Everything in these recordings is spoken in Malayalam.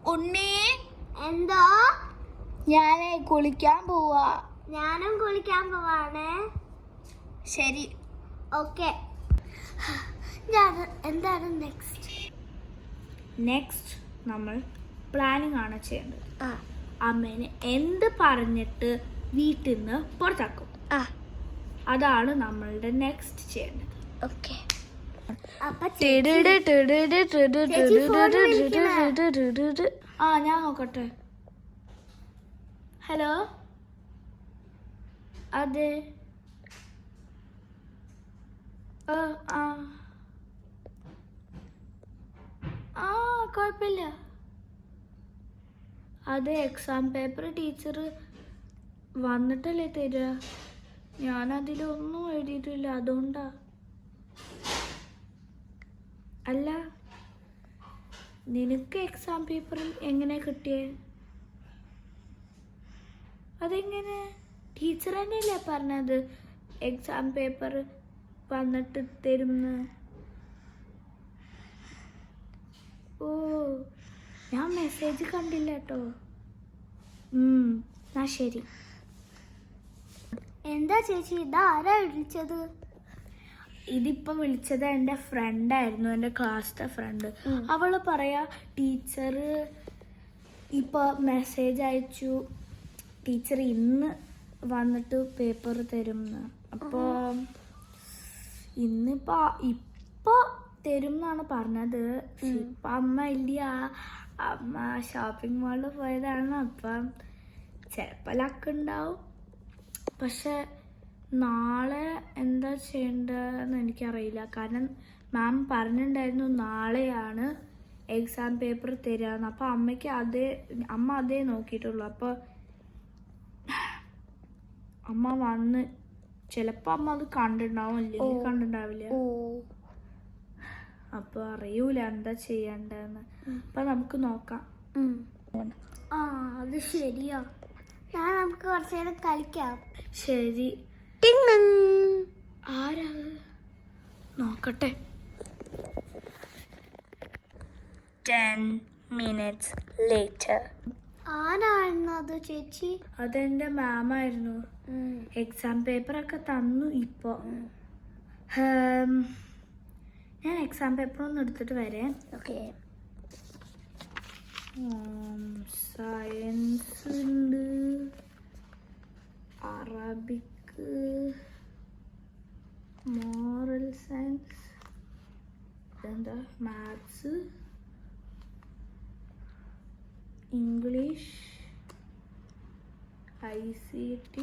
ഉണ്ണി എന്തോ? ഞാനേ കുളിക്കാൻ പോവാ. ഞാനും കുളിക്കാൻ പോവാണ്. ശരി, ഓക്കെ. എന്താണ് നെക്സ്റ്റ് നമ്മൾ പ്ലാനിങ് ആണ് ചെയ്യേണ്ടത്. അമ്മേനെ എന്ത് പറഞ്ഞിട്ട് വീട്ടിൽ നിന്ന് പുറത്താക്കും, അതാണ് നമ്മളുടെ നെക്സ്റ്റ് ചെയ്യേണ്ടത്. ഓക്കെ. ഞാൻ നോക്കട്ടെ. ഹലോ, അതെ. കുഴപ്പമില്ല. അതെ, എക്സാം പേപ്പർ ടീച്ചർ വന്നിട്ടല്ലേ തരിക. ഞാനതിലൊന്നും എഴുതിയിട്ടില്ല, അതുകൊണ്ടാ. അല്ല, നിനക്ക് എക്സാം പേപ്പർ എങ്ങനെ കിട്ടിയേ? അതെങ്ങനെ? ടീച്ചർ തന്നെയല്ലേ പറഞ്ഞത് എക്സാം പേപ്പർ വന്നിട്ട് തരുമെന്ന്. ഓ, ഞാൻ മെസ്സേജ് കണ്ടില്ല കേട്ടോ. എന്നാ ശരി. എന്താ ചേച്ചി, ഇതാരാ വിളിച്ചത്? ഇതിപ്പം വിളിച്ചത് എൻ്റെ ഫ്രണ്ടായിരുന്നു, എൻ്റെ ക്ലാസ്സിലെ ഫ്രണ്ട്. അവള് പറയാ ടീച്ചർ ഇപ്പോൾ മെസ്സേജ് അയച്ചു, ടീച്ചർ ഇന്ന് വന്നിട്ട് പേപ്പർ തരുമെന്ന്. അപ്പോൾ ഇപ്പോൾ തരും എന്നാണ് പറഞ്ഞത്. ഇപ്പം അമ്മ ഇല്ല, അമ്മ ഷോപ്പിംഗ് മാളിൽ പോയതാണ്. അപ്പം ചിലപ്പോൾ ലക്കുണ്ടാവും. പക്ഷെ നാളെ എന്താ ചെയ്യേണ്ടതെന്ന് എനിക്കറിയില്ല. കാരണം മാം പറഞ്ഞിട്ടുണ്ടായിരുന്നു നാളെയാണ് എക്സാം പേപ്പർ തരാമെന്ന്. അപ്പോൾ അമ്മ അതേ നോക്കിയിട്ടുള്ളൂ. അപ്പോൾ അമ്മ വന്ന് ചിലപ്പോൾ അമ്മ അത് കണ്ടിട്ടുണ്ടാവും, അല്ലെങ്കിൽ കണ്ടിട്ടുണ്ടാവില്ല. അപ്പോൾ അറിയൂല എന്താ ചെയ്യണ്ടെന്ന്. അപ്പം നമുക്ക് നോക്കാം. അത് ശരിയാ. നമുക്ക് കുറച്ചു നേരം കളിക്കാം. ശരി. ആരാ നോക്കട്ടെ. 10 minutes later. ആരായിരുന്നത് ചേച്ചി? അതെന്റെ മാമായിരുന്നു. എക്സാം പേപ്പറൊക്കെ തന്നു. ഇപ്പോൾ ഞാൻ എക്സാം പേപ്പർ ഒന്ന് എടുത്തിട്ട് വരാം. ഓക്കെ. സയൻസ് ഉണ്ട്, അറബിക്, മോറൽ സയൻസ്, എന്താ maths, English, ICT,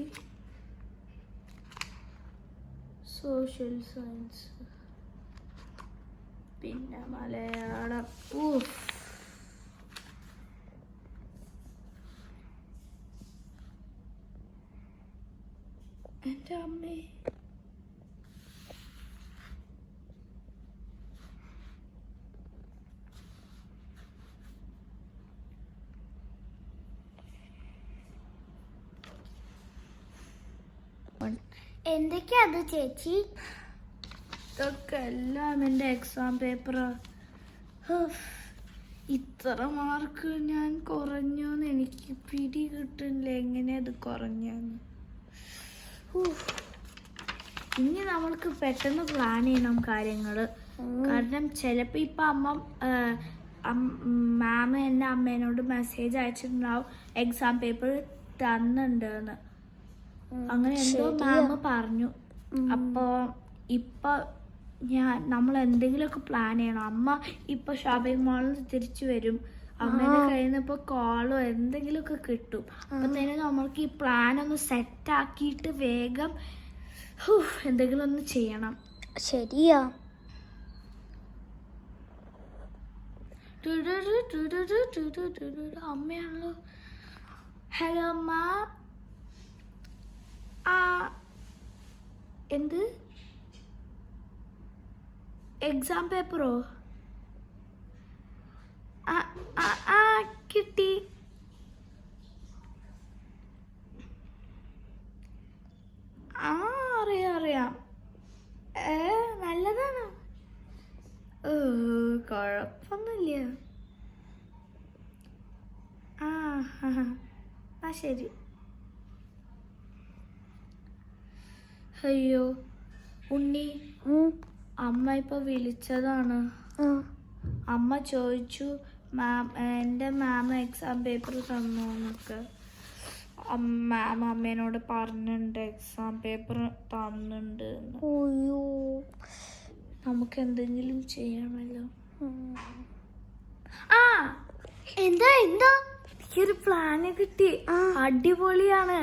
social science, പിന്നെ മലയാളം. എൻ്റെ അമ്മേ, എന്തൊക്കെയാ അത് ചേച്ചി? ഇതൊക്കെ എല്ലാം എൻ്റെ എക്സാം പേപ്പറാ. ഇത്ര മാർക്ക് ഞാൻ കുറഞ്ഞോന്ന് എനിക്ക് പിടി കിട്ടുന്നില്ല. എങ്ങനെയാ അത് കുറഞ്ഞെന്ന്. ഇനി നമ്മൾക്ക് പെട്ടെന്ന് പ്ലാൻ ചെയ്യണം കാര്യങ്ങൾ. കാരണം ചിലപ്പോൾ ഇപ്പം മാം എൻ്റെ അമ്മേനോട് മെസ്സേജ് അയച്ചിട്ടുണ്ടാവും എക്സാം പേപ്പർ തന്നിട്ടുണ്ടെന്ന്. അങ്ങനെ എന്തോ മാം പറഞ്ഞു. അപ്പോൾ ഇപ്പം നമ്മൾ എന്തെങ്കിലുമൊക്കെ പ്ലാൻ ചെയ്യണം. അമ്മ ഇപ്പോൾ ഷോപ്പിംഗ് മാളിൽ തിരിച്ചു വരും. അമ്മേൻ്റെ കയ്യിൽ നിന്ന് ഇപ്പോൾ കോളോ എന്തെങ്കിലുമൊക്കെ കിട്ടും. അപ്പത്തേനും നമ്മൾക്ക് ഈ പ്ലാൻ ഒന്ന് സെറ്റാക്കിയിട്ട് വേഗം എന്തെങ്കിലും ഒന്ന് ചെയ്യണം. ശരിയാ. അമ്മയാണല്ലോ. ഹലോ അമ്മ. എന്ത് എക്സാം പേപ്പറോ? കിട്ടി. അറിയാം. നല്ലതാണ്. കുഴപ്പമൊന്നുമില്ല. ആ ശരി. അയ്യോ ഉണ്ണി, അമ്മ ഇപ്പൊ വിളിച്ചതാണ്. അമ്മ ചോദിച്ചു എൻ്റെ മാം എക്സാം പേപ്പർ തന്നു എന്നൊക്കെ. മാം അമ്മേനോട് പറഞ്ഞിട്ടുണ്ട് എക്സാം പേപ്പർ തന്നിട്ടുണ്ട്. നമുക്ക് എന്തെങ്കിലും ചെയ്യണമല്ലോ. ആ എന്താ ഒരു പ്ലാന് കിട്ടി. അടിപൊളിയാണ്.